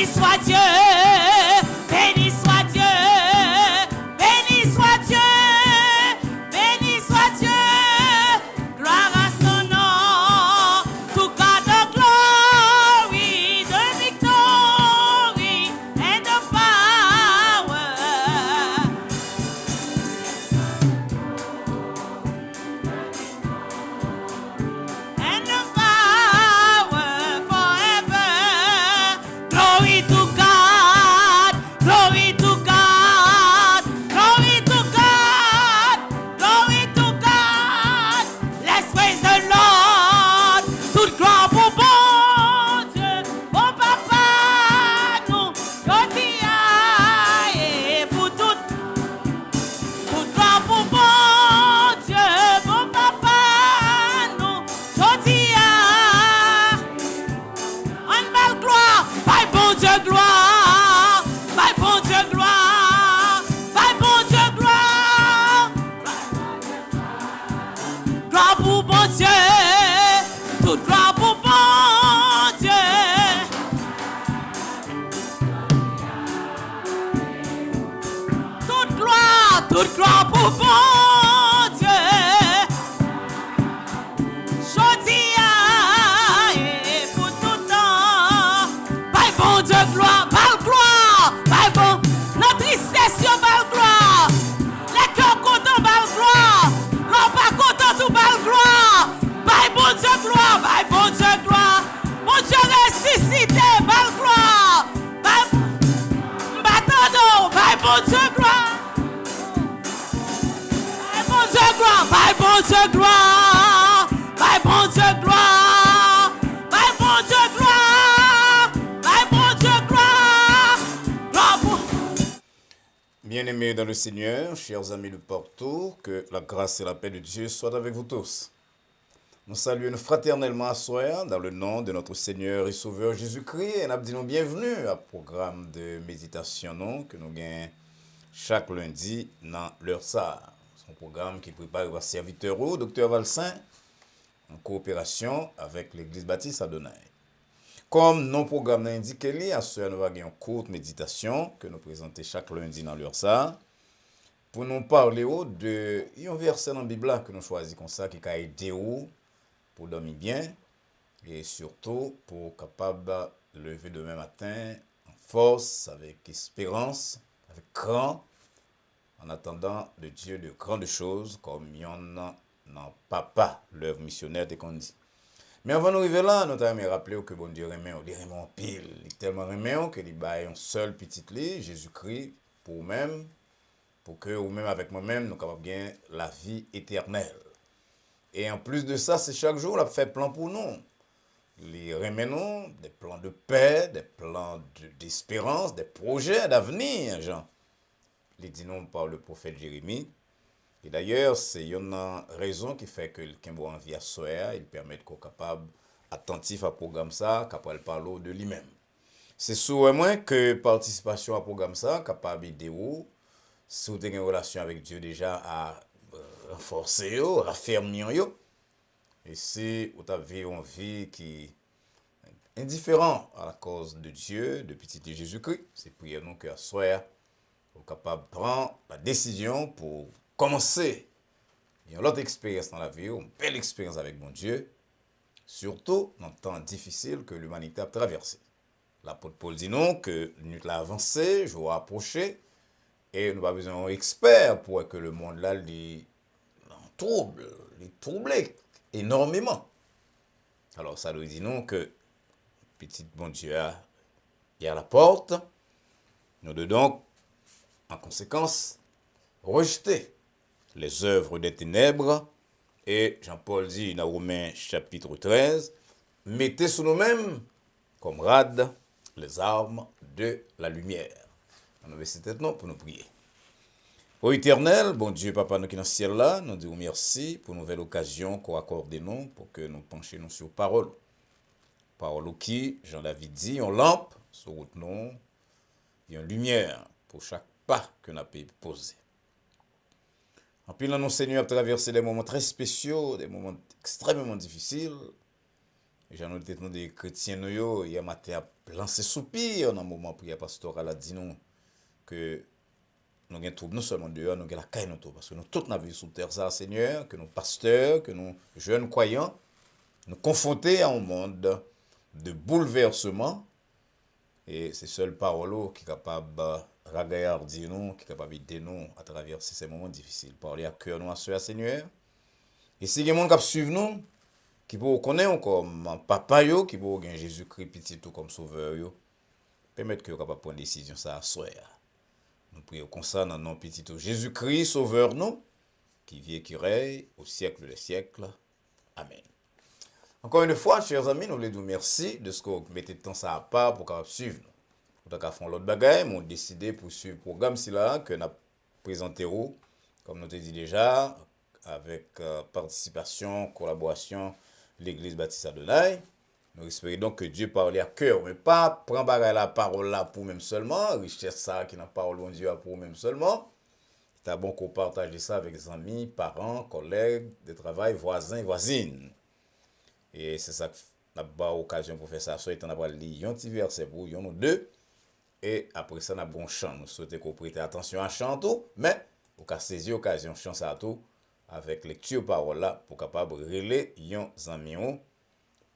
soit Dieu, béni soit Dieu, béni soit Dieu, béni soit Dieu. Gloire à son nom, to God the glory, the victory and the power. And the power forever. Glory to God, glory to God, glory to God, glory to God. Let's praise the Lord. Toute gloire pour bon Dieu, bon papa, nous, Jotia, et pour toute gloire pour bon Dieu, bon papa, nous, Jotia. En belle gloire, by bon Dieu gloire, by bon Dieu gloire, by bon Dieu gloire. Gloire pour bon Dieu, toute gloire pour bon Dieu. Toute gloire pour bon Dieu. Jodia et pour tout temps. By bon Dieu gloire, by bon. Notre tristesse, by gloire. Les cœurs contents, by gloire. L'on pas content, tout by gloire. By bon Dieu gloire, by bon Dieu gloire. Bon Dieu ressuscité, by gloire. By battando, by bon Dieu gloire. By bon Dieu gloire, by bon Dieu gloire, by bon Dieu gloire, by bon Dieu gloire, gloire pour... Bien-aimés dans le Seigneur, chers amis de partout, que la grâce et la paix de Dieu soient avec vous tous. Nous saluons fraternellement à soi dans le nom de notre Seigneur et Sauveur Jésus-Christ et nous disons bienvenue à programme de méditation non, que nous gagnons chaque lundi dans l'heure ça. Un programme qui prépare votre serviteur ou Dr Valsin en coopération avec l'Église Baptiste Adonai. Comme nos programmes l'indiquent, à ce nous avons une courte méditation que nous présentons chaque lundi dans l'heure ça pour nous parler de un verset dans la Bible que nous choisissons comme ça qui a aidé pour dormir bien et surtout pour capable lever demain matin en force, avec espérance, avec cran. En attendant de Dieu de grandes choses, comme il y en a dans Papa, l'œuvre missionnaire de qu'on dit. Mais avant d'arriver là, nous avons rappelé que bon Dieu remet, on remet en pile. Il est tellement remet que il baille un seul petit lit, Jésus-Christ, pour vous-même, pour que vous-même avec moi-même, nous capables bien la vie éternelle. Et en plus de ça, c'est chaque jour, il a fait plan pour nous. Il remet nous des plans de paix, des plans d'espérance, des projets d'avenir, Jean. Il dit non par le prophète Jérémie. Et d'ailleurs, c'est une raison qui fait que quelqu'un a envie à soi, il permet qu'on soit capable, attentif à programme ça, capable de parler de lui-même. C'est souvent moins que participation à programme ça, capable d'aider vous, si vous avez une relation avec Dieu déjà à renforcer, à raffermir. Et si vous avez une vie qui est indifférente à la cause de Dieu, de petit Jésus-Christ, c'est prier nous que à soi, vous êtes capable de prendre la décision pour commencer une autre expérience dans la vie, une belle expérience avec mon Dieu, surtout dans le temps difficile que l'humanité a traversé. L'apôtre Paul dit non, que nous l'a avancé, je vais approcher, et nous avons besoin d'un expert pour que le monde là, les trouble énormément. Alors ça nous dit non que petit bon Dieu est à la porte, nous devons donc en conséquence, rejeter les œuvres des ténèbres. Et Jean-Paul dit dans Romains chapitre 13, mettez sous nous-mêmes comme rade les armes de la lumière. On avait cette nom pour nous prier. Ô éternel, bon Dieu, Papa, nous qui dans le ciel là, nous disons merci pour une nouvelle occasion qu'on accorde nous pour que nous penchions sur parole. Parole qui, Jean-David dit, on lampe sur route nous, et une lumière pour chaque pas que nous avons posé. En plus, nous, Seigneur, a traversé des moments très spéciaux, des moments extrêmement difficiles. J'en ai été des chrétiens, nous, il y a matin à lancer soupir dans le moment prière pastorale a dit nous que nous avons trouvé non seulement dehors, nous avons la caille, parce que nous tous nous vu sur terre, ça, Seigneur, que nous pasteurs, que nous jeunes croyants, nous confrontés à un monde de bouleversement. Et c'est seule parole qui est capable de ragaillardir nous, qui est capable d'aider nous à travers ces moments difficiles. Parler à cœur nous à ce Seigneur. Et si il y a des gens qui suivent nous, qui peuvent connaître comme papa, qui peuvent gagner Jésus-Christ petit tout comme sauveur, permettre que vous capable prendre une décision ça à soi. Nous prions comme ça dans notre petit tout Jésus-Christ, sauveur nous, qui vit et qui règne au siècle des siècles. Amen. Encore une fois, chers amis, nous voulons vous remercier de ce que vous mettez de temps ça à part pour qu'on suive nous. Pour qu'on fasse l'autre bagaille, nous avons décidé pour suivre le programme là que nous avons présenté, comme nous avons dit déjà, avec participation, collaboration de l'Église Baptiste Adonai. Nous espérons donc que Dieu parle à cœur, mais pas prendre la parole là pour même seulement, richesse ça qui n'a pas parole de Dieu pour même seulement. C'est bon qu'on partage ça avec les amis, parents, collègues de travail, voisins, voisines. Et c'est ça que nous avons l'occasion pour faire ça. Soit on a lu un petit verset pour nous deux. Et après ça, nous avons un chant. Nous souhaitons qu'on prête attention à chant tout, mais on a saisi l'occasion de chant ça tout avec lecture parole là pour capable relayer les amis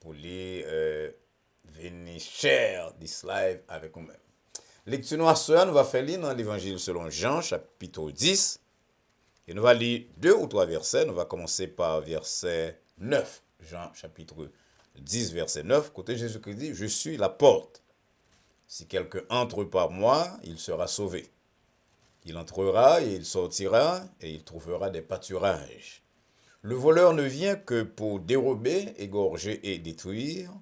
pour les venir share this live avec nous-mêmes. Lecture nous à ce nous va faire lire dans l'évangile selon Jean chapitre 10 et nous va lire 2 ou 3 versets. Nous va commencer par verset 9. Jean chapitre 10 verset 9, côté Jésus-Christ dit, je suis la porte. Si quelqu'un entre par moi, il sera sauvé. Il entrera et il sortira et il trouvera des pâturages. Le voleur ne vient que pour dérober, égorger et détruire.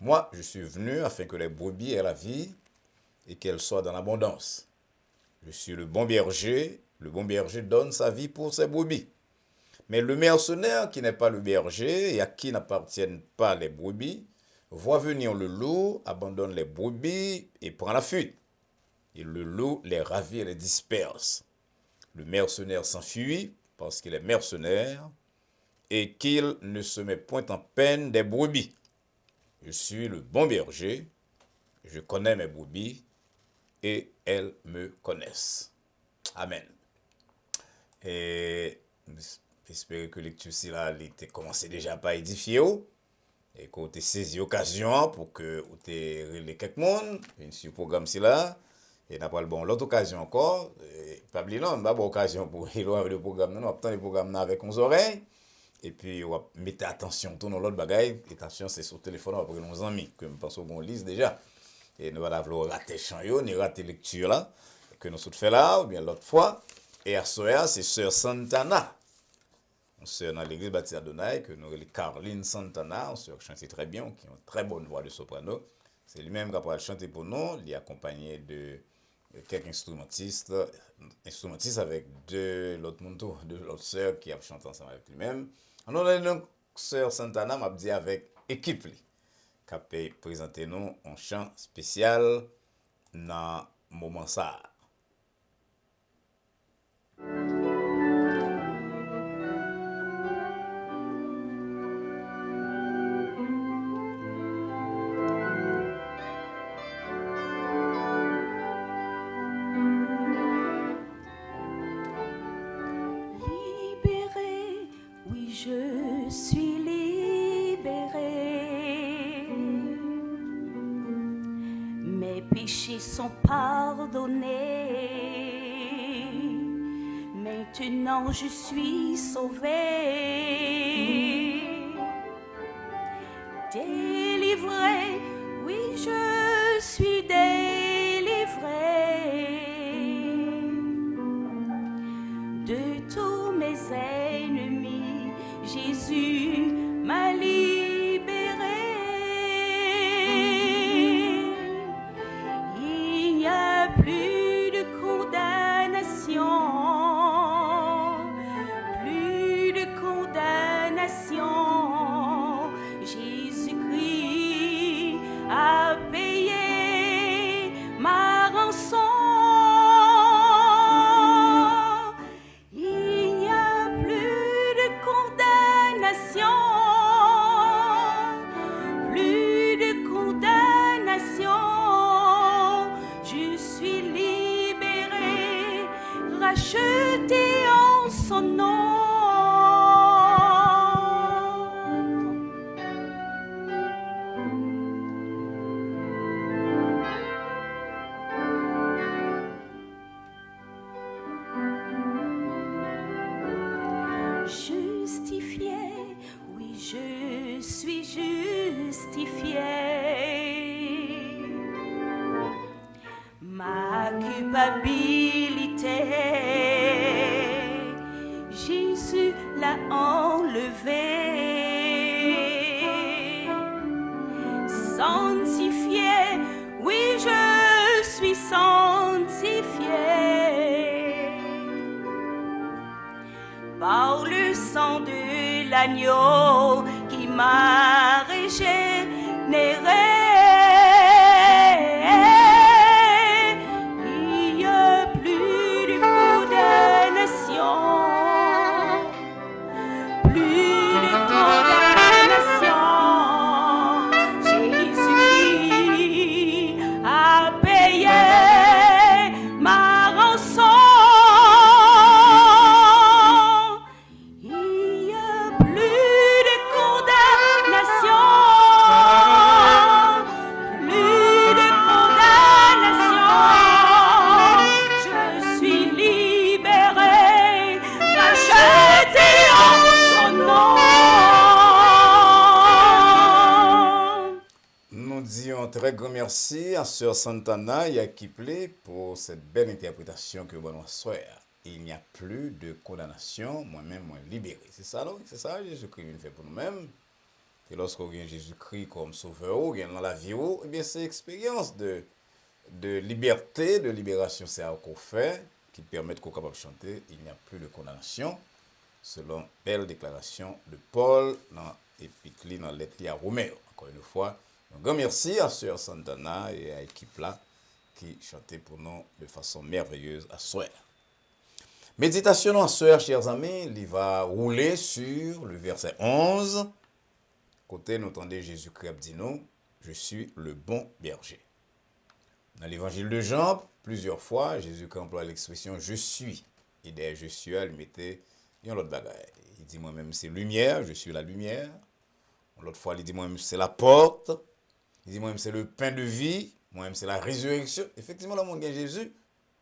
Moi, je suis venu afin que les brebis aient la vie et qu'elles soient dans l'abondance. Je suis le bon berger donne sa vie pour ses brebis. Mais le mercenaire qui n'est pas le berger et à qui n'appartiennent pas les brebis, voit venir le loup, abandonne les brebis et prend la fuite. Et le loup les ravit et les disperse. Le mercenaire s'enfuit parce qu'il est mercenaire et qu'il ne se met point en peine des brebis. Je suis le bon berger, je connais mes brebis et elles me connaissent. Amen. Et j'espère que lecture ci là était commencé déjà par édifier et que vous avez saisi l'occasion pour que vous ayez relé quelques monde sur le programme ci là et n'a pas le bon l'autre occasion encore pas oublier non pas bonne occasion pour éloigner le programme non attendre le programme avec nos oreilles et puis on mettre attention tout dans l'autre bagaille attention c'est sur téléphone après nos amis que me pense qu'on lise déjà et nous va vouloir rater chant yo ni rater lecture là que nous fait là ou bien l'autre fois et à soir c'est sœur Santana. Une sœur dans l'église Baptiste Adonai, que nous appelons Caroline Santana, une sœur qui chante très bien, qui a une très bonne voix de soprano. C'est lui-même qui a chanté pour nous, il est accompagné de quelques instrumentistes avec deux autres sœurs qui ont chanté ensemble avec lui-même. On a une sœur Santana, m'a dit avec équipe, qui a présenté nous un chant spécial dans le moment ça. Je suis libérée, mes péchés sont pardonnés, maintenant je suis sauvée, délivrée, oui je suis délivrée de tous mes ennemis. Jésus m'a libéré. Il n'y a plus de condamnation, plus de condamnation. Jésus-Christ a payé ma rançon. Plus son nom. Justifié, oui, je suis justifié. Ma culpabilité, Jésus l'a enlevé. Sanctifié, oui, je suis sanctifié. Par le sang de l'agneau qui m'a régénéré. Il n'y a plus de condamnation, plus de condamnation. Jésus-Christ a payé ma rançon. Très grand merci à Sœur Santana et à Kiplé pour cette belle interprétation que vous soir. Il n'y a plus de condamnation, moi-même, moi libéré. C'est ça, non? C'est ça, Jésus-Christ fait pour nous-mêmes. Et lorsqu'on vient Jésus-Christ comme sauveur, ou dans la vie, eh bien, c'est l'expérience de liberté, de libération, c'est qu'on fait, qui permet qu'on soit capable de chanter. Il n'y a plus de condamnation, selon belle déclaration de Paul dans l'épître, dans l'lettre à Romains. Encore une fois, un grand merci à Sœur Santana et à l'équipe là qui chantait pour nous de façon merveilleuse à soir. Méditation en soeur, chers amis, il va rouler sur le verset 11. Côté, nous entendons Jésus-Christ dit nous, je suis le bon berger. Dans l'évangile de Jean, plusieurs fois, Jésus-Christ emploie l'expression je suis. Et derrière je suis, il mettait une autre bagaille. Il dit moi-même c'est lumière, je suis la lumière. L'autre fois, il dit moi-même c'est la porte. Il dit moi-même c'est le pain de vie. Moi-même c'est la résurrection. Effectivement, le monde gagne Jésus.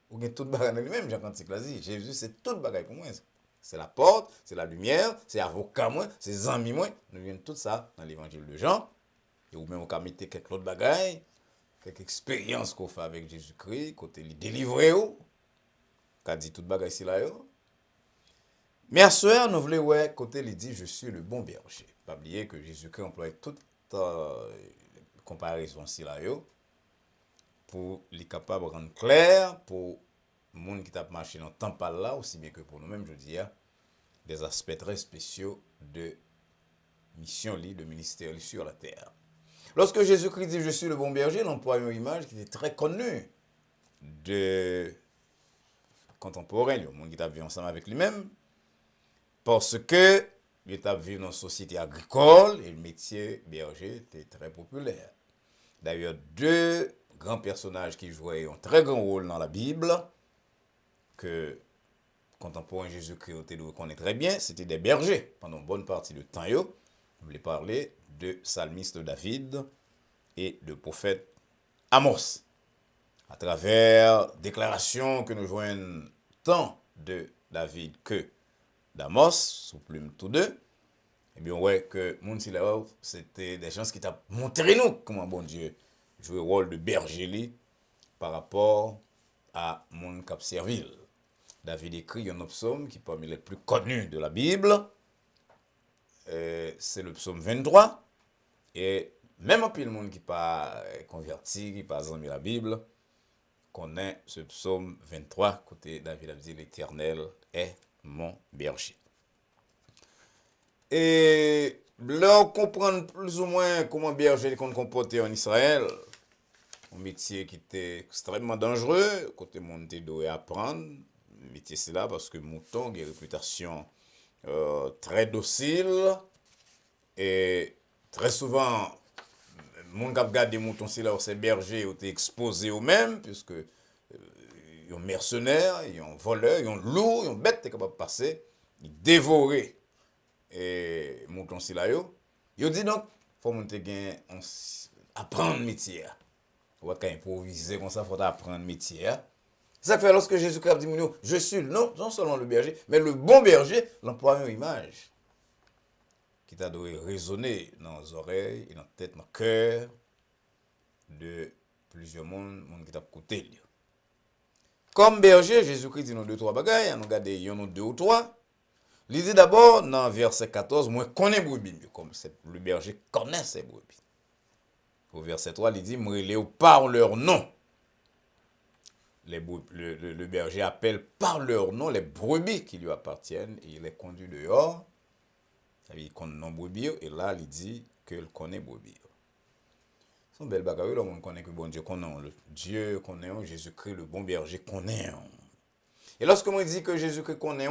Ou gagne toute bagaille dans lui-même, Jean Cantique l'a dit. Jésus c'est toute bagaille pour moi. C'est la porte, c'est la lumière, c'est avocat moi, c'est amis moi. Nous venons tout ça dans l'évangile de Jean. Et ou même on peut mettre quelques autres bagailles, quelques expériences qu'on fait avec Jésus-Christ, côté il délivrer ou qu'a dit toute bagaille ici là yo. Mais à soeur, nous voulons ouais côté il dit je suis le bon berger. Pas oublier que Jésus-Christ emploie toute comparaison ici là yo pour les capables de rendre clair pour les gens qui t'a marché dans le temps par là aussi bien que pour nous-mêmes je dis des aspects très spéciaux de mission de ministère sur la terre. Lorsque Jésus-Christ dit je suis le bon berger, il emploie une image qui était très connue de contemporains, le monde qui a vécu ensemble avec lui-même, parce que il a vécu dans une société agricole et le métier berger était très populaire. D'ailleurs, deux grands personnages qui jouaient un très grand rôle dans la Bible, que contemporains Jésus-Christ le connaît très bien, c'était des bergers pendant une bonne partie du temps. Je voulais parler de psalmiste David et de prophète Amos. À travers déclarations que nous joignons tant de David que d'Amos, sous plume tous deux, eh bien, ouais, que Mounsilao, c'était des gens qui t'ont montré nous comment bon Dieu jouait le rôle de berger par rapport à mon cap servil. David écrit un psaume qui est parmi les plus connus de la Bible. C'est le psaume 23. Et même un peu le monde qui n'est pas converti, qui n'est pas aimé la Bible, connaît ce psaume 23. Côté David a dit l'Éternel est mon berger. Et là, on comprend plus ou moins comment berger qu'on comportait en Israël. Un métier qui était extrêmement dangereux. Côté monde doit apprendre. Métier c'est là parce que mouton a une réputation très docile. Et très souvent, les gens qui regardent des moutons, c'est là où ces bergers ont été exposés eux-mêmes, puisque ils ont mercenaires, ils ont voleurs, ils ont loups, ils ont bêtes qui sont capables de passer il dévorait et mouton si là yo. Yo dit donc faut monter gain apprendre métier. Ou pas improviser comme ça, faut apprendre métier. C'est ça que fait lorsque Jésus-Christ dit je suis non seulement le berger, mais le bon berger, l'emploie une image qui t'a dû résonner dans les oreilles, dans la tête, dans le cœur de plusieurs monde qui t'a côté. Comme berger, Jésus-Christ dit nous deux trois bagailles, nous regarder yon deux ou trois. Il dit d'abord dans verset 14, moi connais brebis, comme le berger connaît ses brebis. Au verset 3, il dit moi les par leur nom. Le berger appelle par leur nom les brebis qui lui appartiennent et il les conduit dehors. Il connaît non brebis et là il dit qu'il connaît brebis. Son bel bagaille, le monde connaît que bon Dieu connaît, le Dieu connaît, Jésus-Christ le bon berger connaît. Et lorsque moi dit que Jésus-Christ connaît,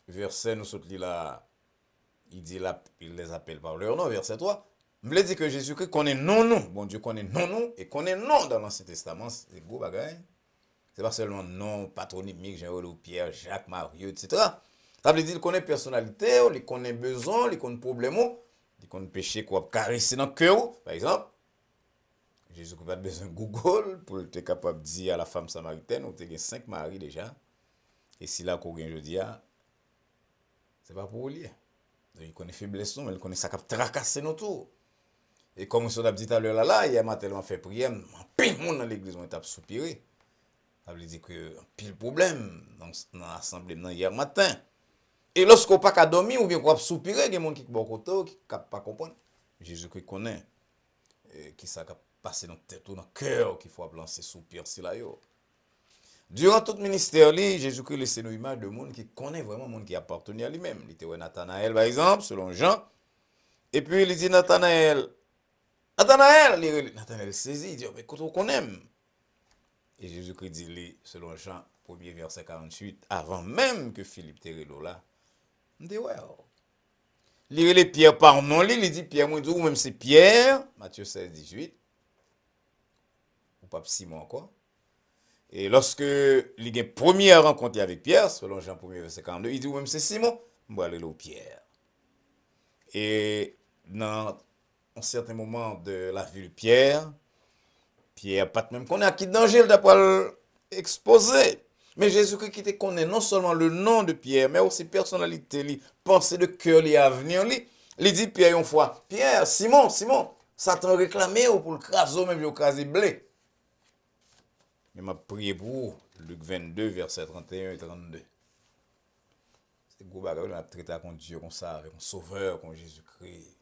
verset nous saute là, il dit là, il les appelle par leur nom, verset 3. Me dit que Jésus-Christ connaît non, bon Dieu connaît non et connaît non dans l'Ancien Testament, c'est gros bagaille. C'est pas seulement nom patronymique, Jean-Paul, Pierre, Jacques, Mario, etc. Ça veut dire qu'il connaît personnalité, il connaît besoin, il connaît problème, il connaît péché quoi caresser dans le cœur, par exemple. Jésus n'a pas besoin de Google pour être capable de dire à la femme samaritaine, on a 5 maris déjà. Et si là qu'on gagne aujourd'hui, c'est pas pour lui. Il connaît faiblesse, mais il connaît ça qui tracasser nos tours. Et comme on a dit tout à l'heure là, il m'a tellement fait prière, pile monde dans l'église on a soupiré. Ça veut dire que pile problème dans l'assemblée hier matin. Et lorsqu'on pas qu'à dormir ou bien qu'on a soupiré, il y a des gens qui bon côté qui ne pas comprendre. Jésus qui connaît qui ça qui passer dans tête ou dans cœur qu'il faut lancer soupir si là yo. Durant tout ministère Jésus-Christ laissé nos images de monde qui connaît vraiment monde qui appartenait à lui-même. Il était Nathanaël par exemple selon Jean. Et puis il dit Nathanaël saisit, il dit mais quand on connaît. Et Jésus-Christ dit selon Jean 1er verset 48 avant même que Philippe Terrelo là. Il dit ouais. Lire les Pierre par nom, il dit Pierre, moi, ou même c'est Pierre, Matthieu 16, 18, ou pas Simon encore. Et lorsque il y a une première rencontre avec Pierre, selon Jean 1er verset 42, il dit ou même c'est Simon, on va aller au Pierre. Et dans un certain moment de la vie de Pierre, pas même qu'on a qui danger d'après exposé. Mais Jésus-Christ qui te connaît non seulement le nom de Pierre, mais aussi personnalité, pensée de cœur, avenir. Il dit Pierre une fois, Pierre, Simon, Satan réclamé pour le craser, même le craser blé. Mais m'a prié pour Luc 22, verset 31 et 32. C'est gros bagage, on a traité avec Dieu comme ça, avec un sauveur, comme Jésus-Christ.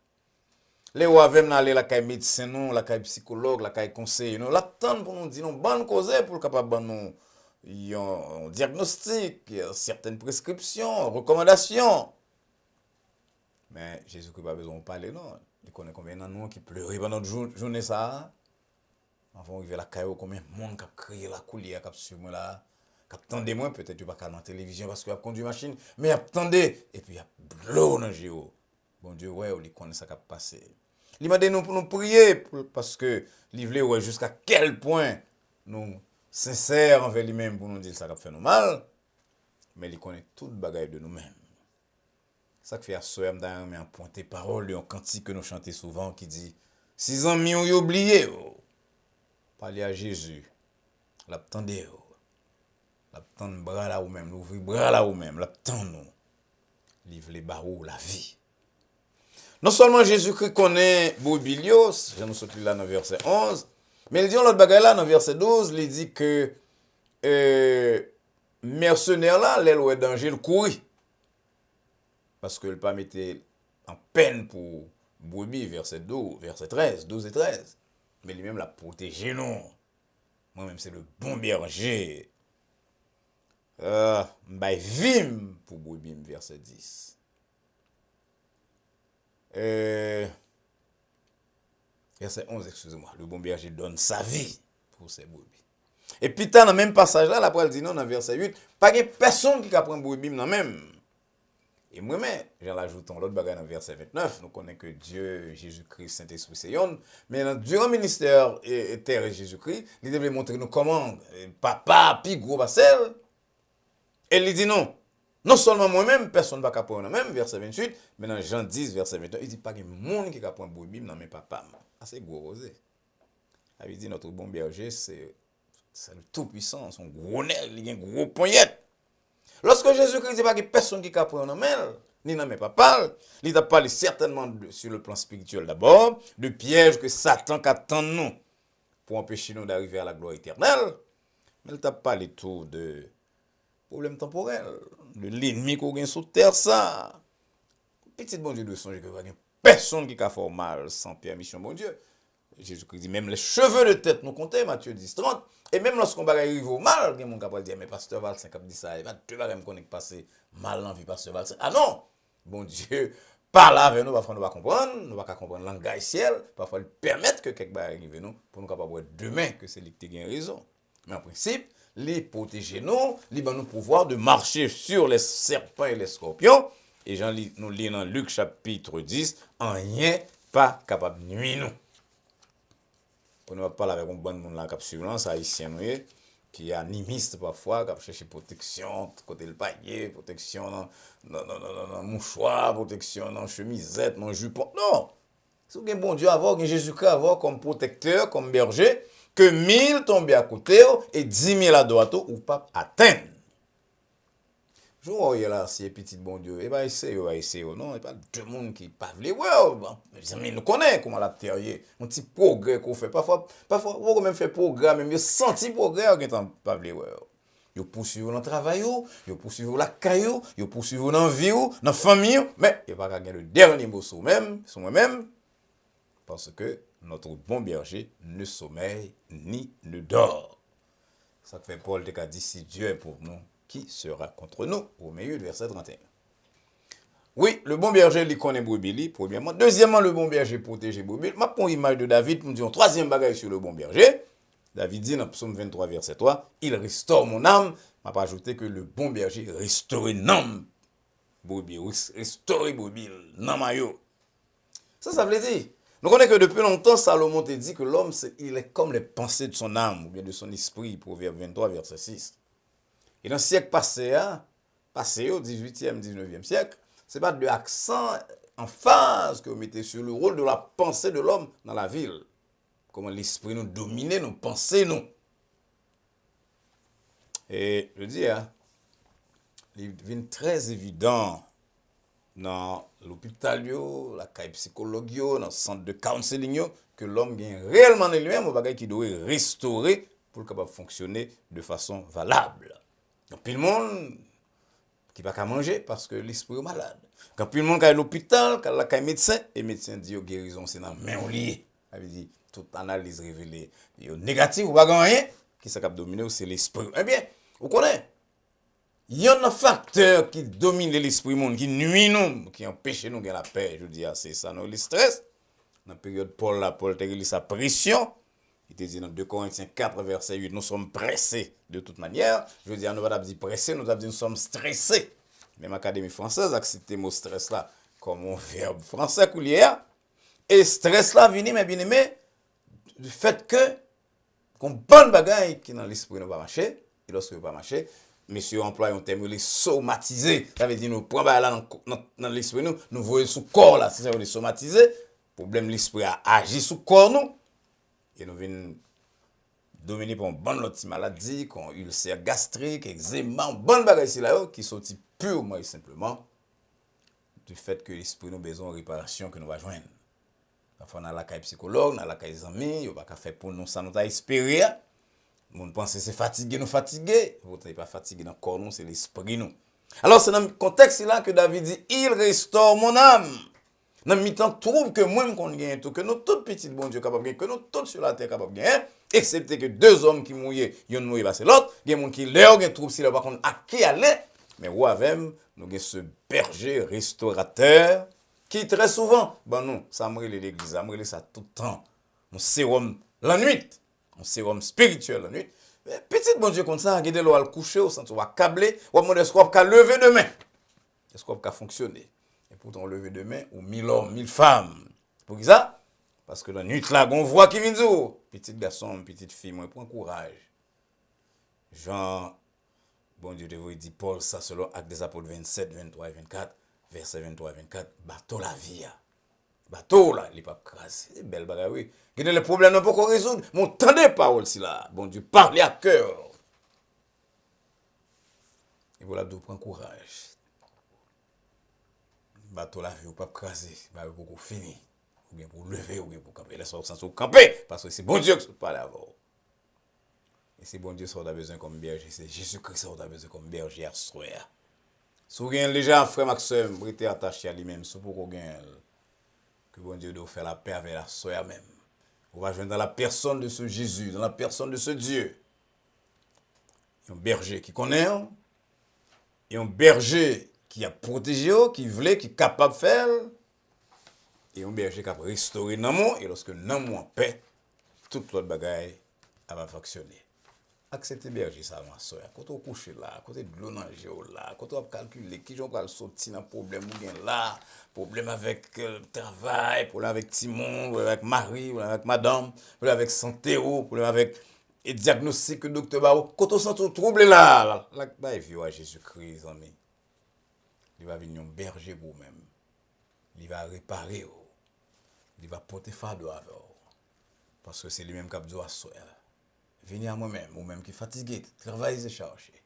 Les rois viennent aller la caille médecin, la caille psychologue, la caille conseiller, nous l'attendent pour nous dire, non, bonne cause pour capable de nous. Il y a un diagnostic, il y a certaines prescriptions, recommandations. Mais Jésus-Christ n'a pas besoin de parler, non. Il connaît combien de nous qui pleurent pendant notre journée, ça. Enfin, on arrive à la caillou, combien de monde qui a crié la coulière, qui a suivi moi là, qui attendait moi, peut-être pas dans la télévision parce qu'il a conduit machine, mais attendez, et puis il y a bleu dans le géo. Bon Dieu, ouais, il connaît ça qui a passé. Il m'a dit nous pour nous prier, parce que il voulait ouais, jusqu'à quel point nous sincères envers lui-même pour nous dire ça qui fait nous mal, mais il connaît toute bagaille de nous-mêmes. Ça qui fait à soeur d'ailleurs mais en pointé parole, un cantique que nous chantons souvent qui dit 6 ans mi ont oublié parler à Jésus. L'attendez l'attendre bras là ou même, l'ouvrir bras là ou même, l'attendre nous. Livre les barreaux la vie. Non seulement Jésus-Christ connaît Bobilios, je nous sorti là dans verset 11, mais il dit l'autre bagaille là dans verset 12, il dit que mercenaire là, l'aile est danger le courir. Parce que le pas mettait en peine pour brebis verset 12, verset 13, 12 et 13. Mais lui-même l'a protégé non. Moi-même c'est le bon berger. M'bay vim pour brebis verset 10. Verset 11, excusez-moi. Le bon berger donne sa vie pour ses brebis. Et puis, dans le même passage là, après, il dit non, dans verset 8, pas de personne qui prend brebis dans même. Et moi-même, j'en ajoute l'autre bagage dans verset 29, nous connaissons que Dieu, Jésus-Christ, Saint-Esprit, c'est yon. Mais durant le ministère et terre et Jésus-Christ, il devait montrer nous comment, papa, puis gros bassel. Et il dit non, Non seulement moi-même, personne ne va prendre même, verset 28, mais dans Jean 10, verset 21, il dit pas que monde qui va prendre brebis dans mes papas. C'est gros rosé. Il dit notre bon berger, c'est le tout-puissant, son gros nez, il a un gros poignet. Lorsque Jésus-Christ dit pas que personne qui va prendre même, ni dans mes papas, il a parlé certainement sur le plan spirituel d'abord, de piège que Satan attend nous pour empêcher nous d'arriver à la gloire éternelle. Mais il t'a parlé tout de problème temporel, de l'ennemi qu'on gagne sur terre, ça. Petit bon Dieu de songe que personne qui a fait mal sans permission, bon Dieu. Jésus-Christ dit, même les cheveux de tête nous comptent, Matthieu 10, 30. Et même lorsqu'on va arriver au mal, il y a mon capable de dire, mais pasteur Valsin qui dit ça, il va te me connaître passer mal dans la vie, pasteur Valsin. Ah non! Bon Dieu, parle avec nous, parfois nous va comprendre, nous va comprendre le langage ciel, parfois il permettre que quelque chose arrive nous, pour nous capable demain que c'est lui qui a raison. Mais en principe, les protéger nous, les nous pouvoir de marcher sur les serpents et les scorpions. Et nous lisons dans Luc chapitre 10, en rien pas capable de nuire nous. On ne va pas parler avec un bon monde là, qui suivant, haïtien, qui est animiste parfois, qui cherche protection, côté le paillet, protection dans mouchoir, protection dans chemisette, dans jupon. Non! C'est un bon Dieu avoir, un Jésus-Christ avoir comme protecteur, comme berger, que 1000 tombent à côté et 10 000 à droite ou pas atteindre. Je vois là, c'est petit bon Dieu, et bien essayer, non, et pas tout le monde qui parle, mes amis nous connaissent comment la terre est, un petit progrès qu'on fait, parfois, on même fait progrès, même yo senti progrès, on ne pas Yo poursuivre dans le travail, yo poursuivre la caillou, yo poursuivre dans la vie, dans la famille, mais il n'y a pas qu'à gagner le dernier mot sur moi-même, parce que notre bon berger ne sommeille ni ne dort. Ça fait Paul qui a dit, si Dieu est pour nous, qui sera contre nous, au milieu du verset 31. Oui, le bon berger, il connaît brebis, premièrement. Deuxièmement, le bon berger protège brebis. Je prends l'image de David pour me dire un troisième bagage sur le bon berger. David dit dans Psaume 23, verset 3, il restaure mon âme. Je vais ajouter que le bon berger restaure l'âme. Brebis, restaure brebis, l'âme maillot. Ça veut dire. Nous connaissons que depuis longtemps, Salomon te dit que l'homme, il est comme les pensées de son âme, ou bien de son esprit, Proverbe 23, verset 6. Et dans le siècle passé au 18e, 19e siècle, ce n'est pas de l'accent en phase que vous mettez sur le rôle de la pensée de l'homme dans la ville. Comment l'esprit nous domine, nos pensées, nous. Et je dis, il devient très évident dans l'hôpital, la caille psychologue, dans le centre de counseling, que l'homme gagne réellement lui-même un bagage qui doit restaurer pour le capable fonctionner de façon valable. Quand tout le monde qui va pas manger parce que l'esprit est malade. Quand tout le monde qui est à l'hôpital, qui est médecin, et le médecin dit guérison, c'est dans la main liée. Ça veut dire toute analyse révélée négative ou pas rien, qui s'est dominé, c'est l'esprit. Eh bien, vous connaissez, il y a un facteur qui domine l'esprit monde, qui nuit nous, qui empêche nous de la paix. Je dis, c'est ça, le stress. Dans la période Paul a eu sa pression. Il te dit dans 2 Corinthiens 4, verset 8, nous sommes pressés de toute manière. Je veux dire, nous ne pas dire pressés, nous avons dit nous sommes stressés. Même l'Académie française a cité le mot stress là comme un verbe français coulière. Et stress là vient, mais bien aimé, du fait que, qu'on bonne bagaille qui dans l'esprit ne va marcher, et lorsque ne va pas marcher, monsieur emploie un terme, les somatiser. Ça veut dire, nous prenons là dans l'esprit, nous voyons sous corps là, si ça veut dire somatiser, problème l'esprit a agi sous corps nous. Et nous venons dominer par une bonne autre maladie, comme ulcère gastrique, eczéma, une bonne bagaille ici là qui sont purement et simplement du fait que l'esprit nous a besoin de réparation que nous va joindre. Parfois, on a la caille psychologue, on a la caille des amis, on va faire pour nous, ça nous a espéré. Nous pensons que c'est fatigué, nous fatigué. Vous n'êtes pas fatigué dans le corps, nous, c'est l'esprit nous. Alors, c'est dans ce contexte là que David dit, il restaure mon âme. Dans le mi-temps, trouve que moi, qu'on gagne tout, que nous, tout petit bon Dieu capable de gagner, que nous, tous sur la terre capable de gagner, excepté que 2 hommes qui mouillent, ils mouillent, c'est l'autre, il y a des gens qui leur gagnent trouve, si là, par contre, à qui aller, mais où avec nous avons ce berger restaurateur, qui très souvent, nous, ça me l'église, ça me ça tout le temps, on sérum la nuit, on sérum spirituel la nuit, mais petit bon Dieu comme ça, regardez l'eau à le coucher, au centre, on va câbler, on va demander est-ce qu'on va lever demain, est-ce qu'on va fonctionner. Et pourtant, lever demain, ou 1000 hommes, 1000 femmes. Pour ça? Parce que la nuit là, on voit qui vient dire, petit garçon, petite fille, moi, prends courage. Jean Bon Dieu devait dire Paul, ça selon Actes des Apôtres 27, 23 et 24, verset 23 et 24, bateau la vie. Bateau là, il n'est pas crasé. C'est belle bagarre, oui. Il y a les problèmes, on ne peut pas résoudre. Mais on tend des paroles, si là. Bon Dieu, parlez à cœur. Et voilà, de prendre courage. Bateau la vie, ou pas crasé. Bah, pour finir. Ou bien pour lever, ou bien pour camper. Laisse-moi sans camper. Parce que c'est bon Dieu qui se parle avant. Et c'est bon Dieu ça on a besoin comme berger. C'est Jésus-Christ ça on a besoin comme berger à soi. Si vous avez déjà un frère Maxime, vous êtes attaché à lui-même. Si vous avez que bon Dieu doit faire la paix avec la soeur même. On va joindre dans la personne de ce Jésus, dans la personne de ce Dieu. Un berger qui connaît, et un berger qui a protégé, qui voulait, qui est capable de faire, et un berger qui a restauré l'amour, et lorsque l'amour en paix, toute l'autre bagaille va fonctionner. Acceptez berger ça, ma soeur. Quand on couche là, quand on de l'eau dans le là, quand on calculer qui j'en parle sortir dans problème ou bien là, problème avec le travail, problème avec Timon, problème avec Marie, problème avec madame, problème avec santé, problème avec et diagnostic que docteur Bao. Quand on sent tout trouble là, bah vieux à Jésus-Christ, ami. Il va venir un berger pour même. Il va réparer, il va porter fardeau avec. Parce que c'est lui-même qui a besoin de soeur. Venez à moi-même, ou même qui est fatigué, travaillez et cherchez.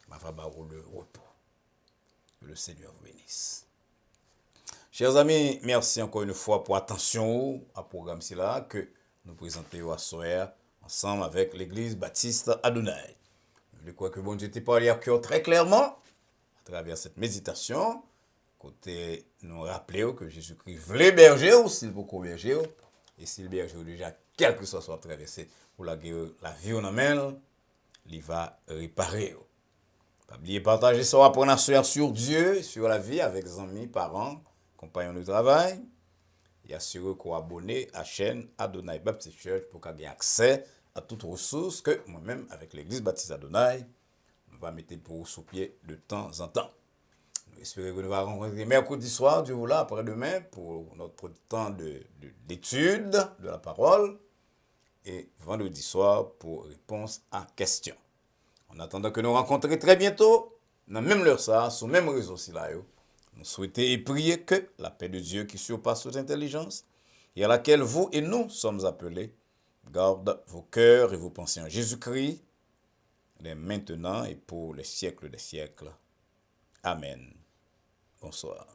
Ma femme va le repos. Que le Seigneur vous bénisse. Chers amis, merci encore une fois pour l'attention à programme là que nous présentons à soir ensemble avec l'église baptiste Adonai. Je crois que bon Dieu t'a parlé à cœur très clairement à travers cette méditation. Côté nous rappeler que Jésus-Christ voulait berger ou s'il veut berger. Et s'il berger déjà, quel que soit traversé, pour la vie en amène, il va réparer. Pas oublier partager ça, apprendre à sur Dieu, sur la vie avec les amis, parents, compagnons de travail. Et assurer qu'on abonne à la chaîne Adonai Baptist Church pour qu'on ait accès à toutes ressources que moi-même, avec l'église baptiste Adonai, nous va mettre pour sous pied de temps en temps. Nous espérons que nous allons rencontrer mercredi soir, Dieu vous là, après-demain, pour notre temps d'étude de la parole. Et vendredi soir pour réponse à questions. En attendant que nous rencontrions très bientôt, dans même l'heure ça, sur le même réseau nous souhaitons et prier que la paix de Dieu qui surpasse toute intelligence et à laquelle vous et nous sommes appelés, garde vos cœurs et vos pensées en Jésus-Christ, dès maintenant et pour les siècles des siècles. Amen. Bonsoir.